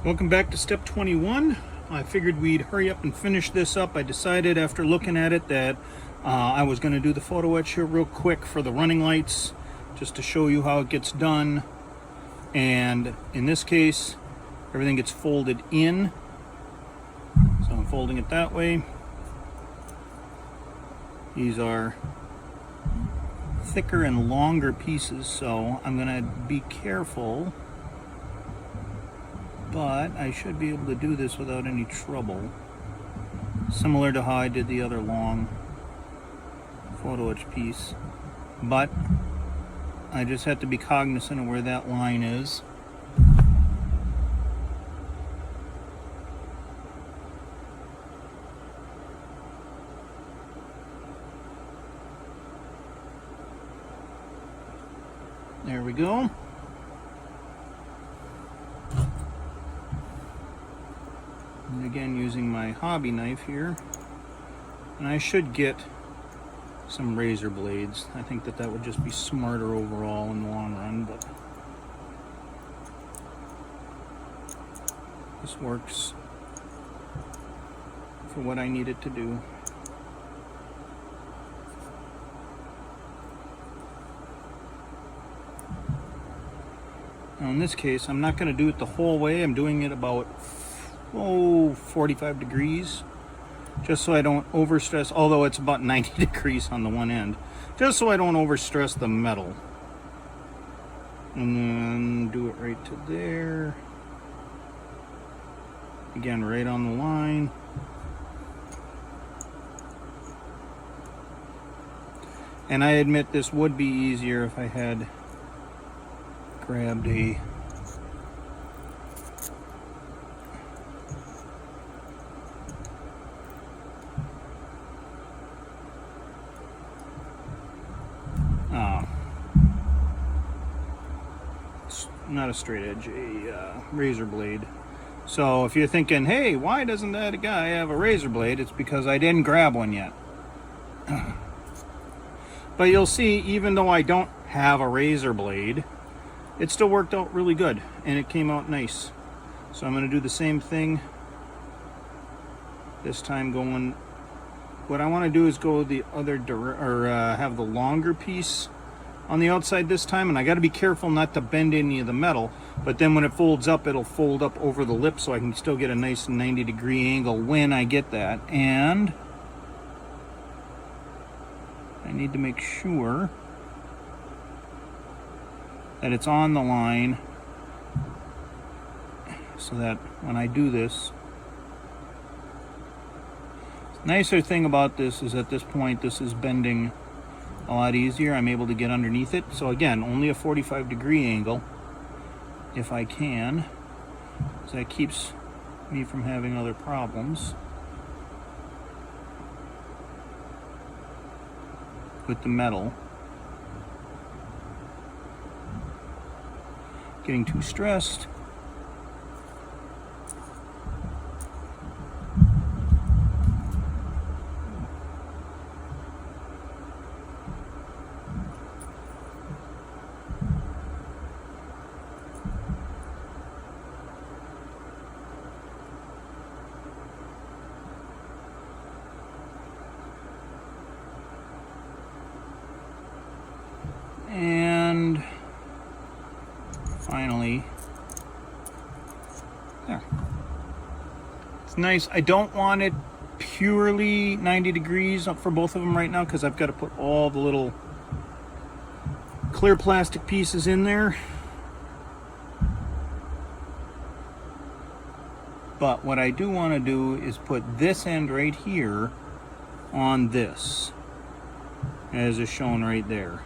Welcome back to step 21. I figured we'd hurry up and finish this up. I decided after looking at it that I was going to do the photo etch here real quick for the running lights, just to show you how it gets done. And in this case, everything gets folded in. So I'm folding it that way. These are thicker and longer pieces, so I'm going to be careful. But I should be able to do this without any trouble. Similar to how I did the other long photo etch piece. But I just have to be cognizant of where that line is. There we go. And again, using my hobby knife here, and I should get some razor blades. I think that would just be smarter overall in the long run, but this works for what I need it to do. Now in this case, I'm not going to do it the whole way. I'm doing it about 45 degrees, just so I don't overstress, although it's about 90 degrees on the one end, just so I don't overstress the metal. And then do it right to there. Again, right on the line. And I admit this would be easier if I had grabbed a not a straight edge, a razor blade. So if you're thinking, hey, why doesn't that guy have a razor blade? It's because I didn't grab one yet. But you'll see, even though I don't have a razor blade, it still worked out really good and it came out nice. So I'm going to do the same thing this time, going, what I want to do is go the other have the longer piece on the outside this time, and I got to be careful not to bend any of the metal, but then when it folds up, it'll fold up over the lip so I can still get a nice 90-degree angle when I get that. And I need to make sure that it's on the line so that when I do this, the nicer thing about this is at this point this is bending a lot easier. I'm able to get underneath it. So again, only a 45-degree angle if I can, so that keeps me from having other problems with the metal getting too stressed. And finally, there. It's nice. I don't want it purely 90 degrees up for both of them right now because I've got to put all the little clear plastic pieces in there. But what I do want to do is put this end right here on this, as is shown right there.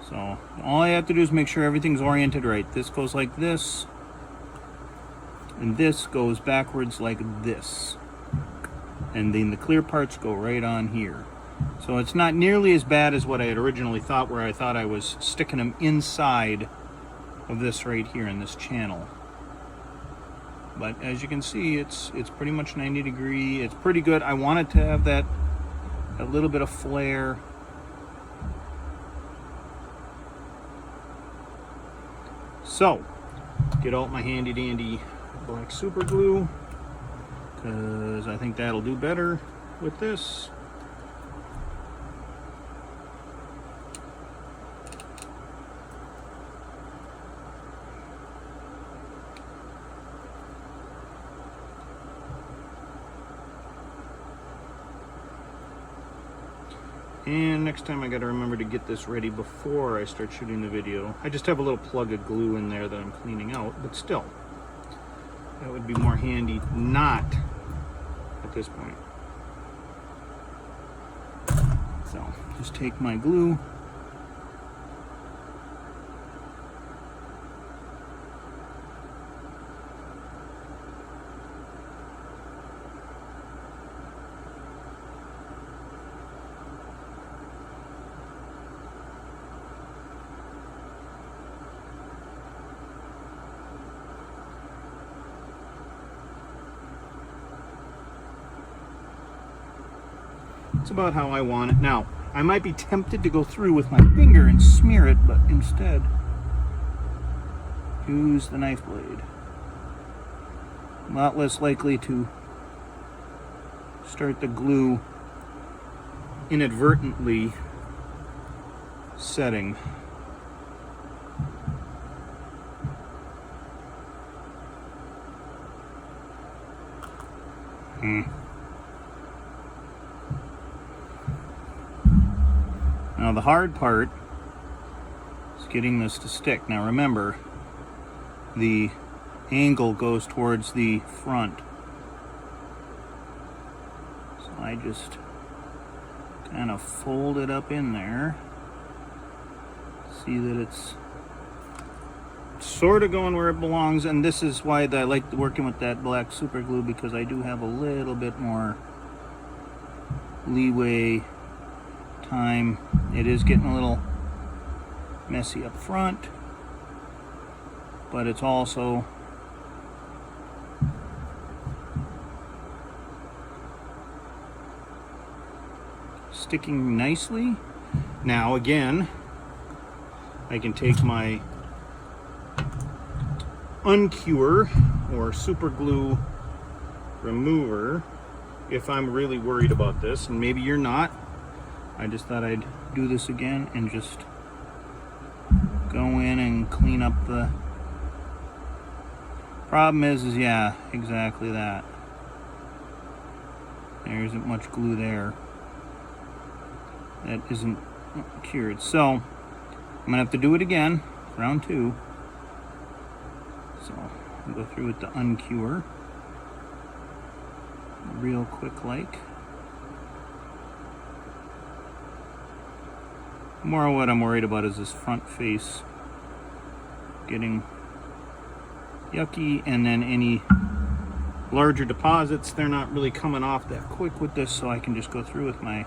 So all I have to do is make sure everything's oriented right. This goes like this, and this goes backwards like this. And then the clear parts go right on here. So it's not nearly as bad as what I had originally thought, where I thought I was sticking them inside of this right here in this channel. But as you can see, it's pretty much 90 degree. It's pretty good. I wanted to have that little bit of flare. So, get out my handy dandy black super glue, because I think that'll do better with this. And next time I gotta remember to get this ready before I start shooting the video. I just have a little plug of glue in there that I'm cleaning out, but still, that would be more handy not at this point. So, just take my glue. It's about how I want it. Now, I might be tempted to go through with my finger and smear it, but instead, use the knife blade. A lot less likely to start the glue inadvertently setting. Now the hard part is getting this to stick. Now remember, the angle goes towards the front. So I just kind of fold it up in there. See that it's sort of going where it belongs, and this is why I like working with that black super glue, because I do have a little bit more leeway time. It is getting a little messy up front, but it's also sticking nicely. Now again, I can take my uncure or super glue remover if I'm really worried about this, and maybe you're not. I just thought I'd do this again and just go in and clean up the problem is yeah, exactly that. There isn't much glue there. That isn't cured. So I'm gonna have to do it again, round 2. So I'll go through with the uncure real quick like. More what I'm worried about is this front face getting yucky, and then any larger deposits, they're not really coming off that quick with this, so I can just go through with my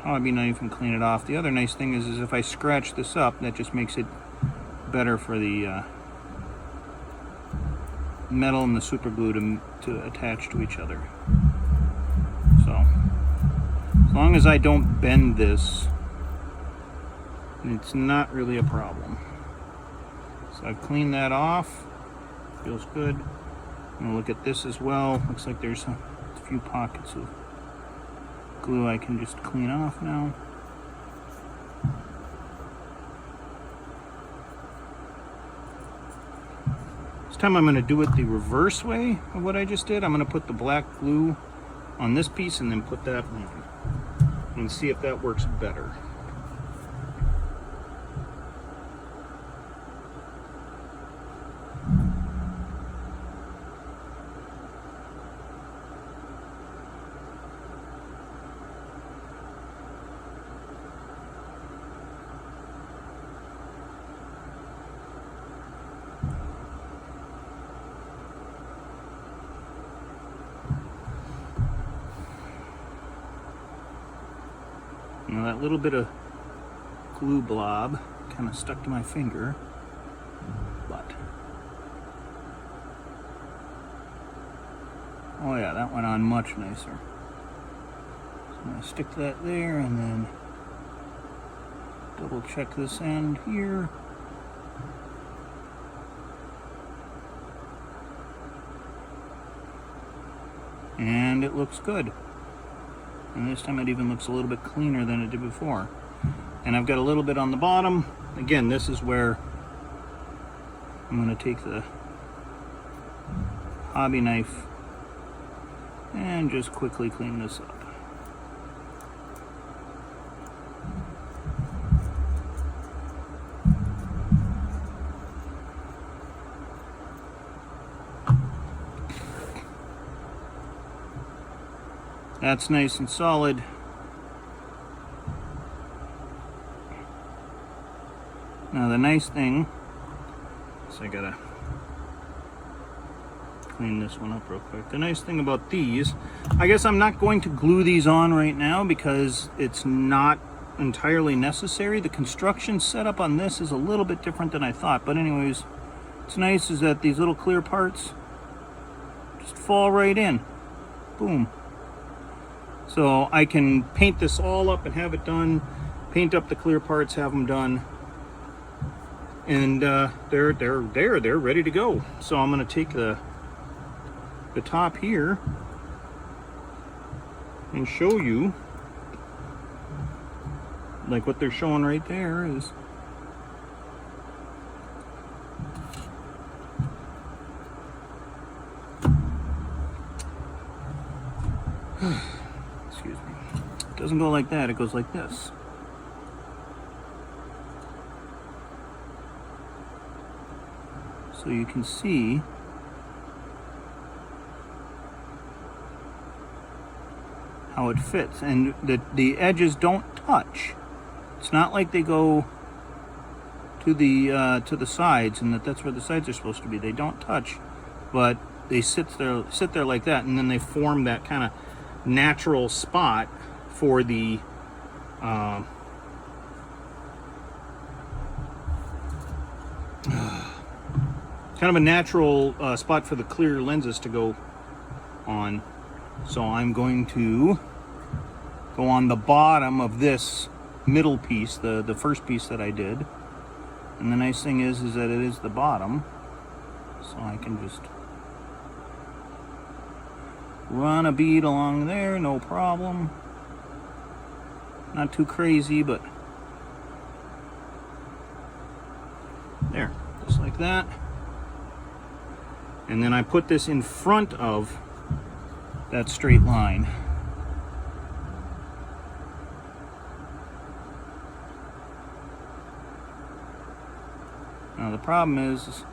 hobby knife and clean it off. The other nice thing is if I scratch this up, that just makes it better for the metal and the super glue to attach to each other. So as long as I don't bend this, it's not really a problem. So I've cleaned that off. Feels good. I'm gonna look at this as well. Looks like there's a few pockets of glue I can just clean off now. This time I'm gonna do it the reverse way of what I just did. I'm gonna put the black glue on this piece and then put that on, and see if that works better. Now that little bit of glue blob kind of stuck to my finger, but oh yeah, that went on much nicer. So I'm going to stick that there and then double check this end here. and it looks good. And this time it even looks a little bit cleaner than it did before. And I've got a little bit on the bottom. Again, this is where I'm going to take the hobby knife and just quickly clean this up. That's nice and solid. Now the nice thing, so I gotta clean this one up real quick. The nice thing about these, I guess I'm not going to glue these on right now because it's not entirely necessary. The construction setup on this is a little bit different than I thought, but anyways, what's nice is that these little clear parts just fall right in. Boom. So I can paint this all up and have it done, paint up the clear parts, have them done, and they're ready to go. So I'm going to take the top here and show you, like what they're showing right there is excuse me. It doesn't go like that, it goes like this. So you can see how it fits, and the edges don't touch. It's not like they go to the sides, and that's where the sides are supposed to be. They don't touch, but they sit there like that, and then they form that kind of natural spot for the kind of a natural spot for the clear lenses to go on. So I'm going to go on the bottom of this middle piece, the first piece that I did. And the nice thing is that it is the bottom, so I can just run a bead along there, no problem. Not too crazy, but there, just like that. And then I put this in front of that straight line. Now the problem is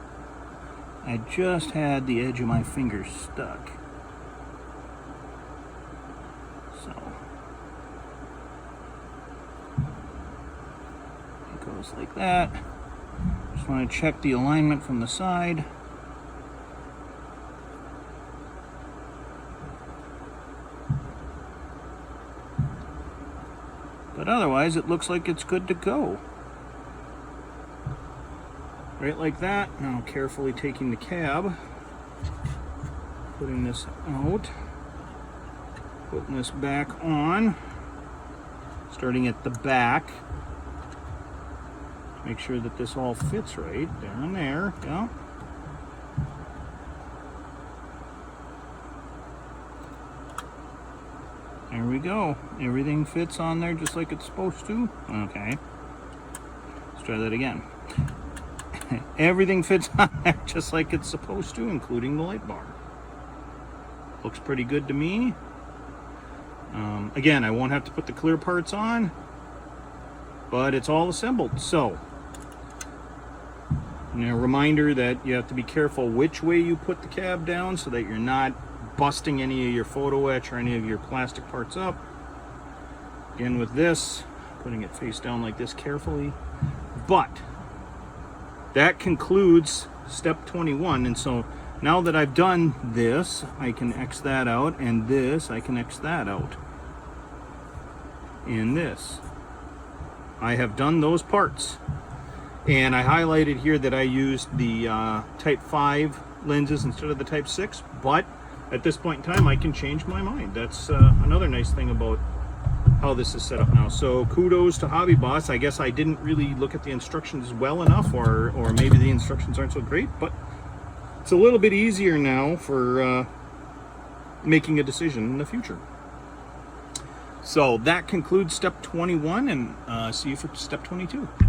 I just had the edge of my finger stuck. So it goes like that. Just want to check the alignment from the side. But otherwise, it looks like it's good to go. Right like that. Now carefully taking the cab, putting this out, putting this back on, starting at the back. Make sure that this all fits right there and there. Yeah. There we go. Everything fits on there just like it's supposed to. Okay. Let's try that again. Everything fits on there just like it's supposed to, including the light bar. Looks pretty good to me. Again, I won't have to put the clear parts on, but it's all assembled. So, a reminder that you have to be careful which way you put the cab down so that you're not busting any of your photo etch or any of your plastic parts up. Again with this, putting it face down like this carefully. But that concludes step 21, and so now that I've done this, I can X that out, and this, I can X that out. In this, I have done those parts. And I highlighted here that I used the Type 5 lenses instead of the Type 6, but at this point in time, I can change my mind. That's another nice thing about how this is set up now. So kudos to Hobby Boss. I guess I didn't really look at the instructions well enough, or maybe the instructions aren't so great, but it's a little bit easier now for making a decision in the future. So that concludes step 21, and see you for step 22.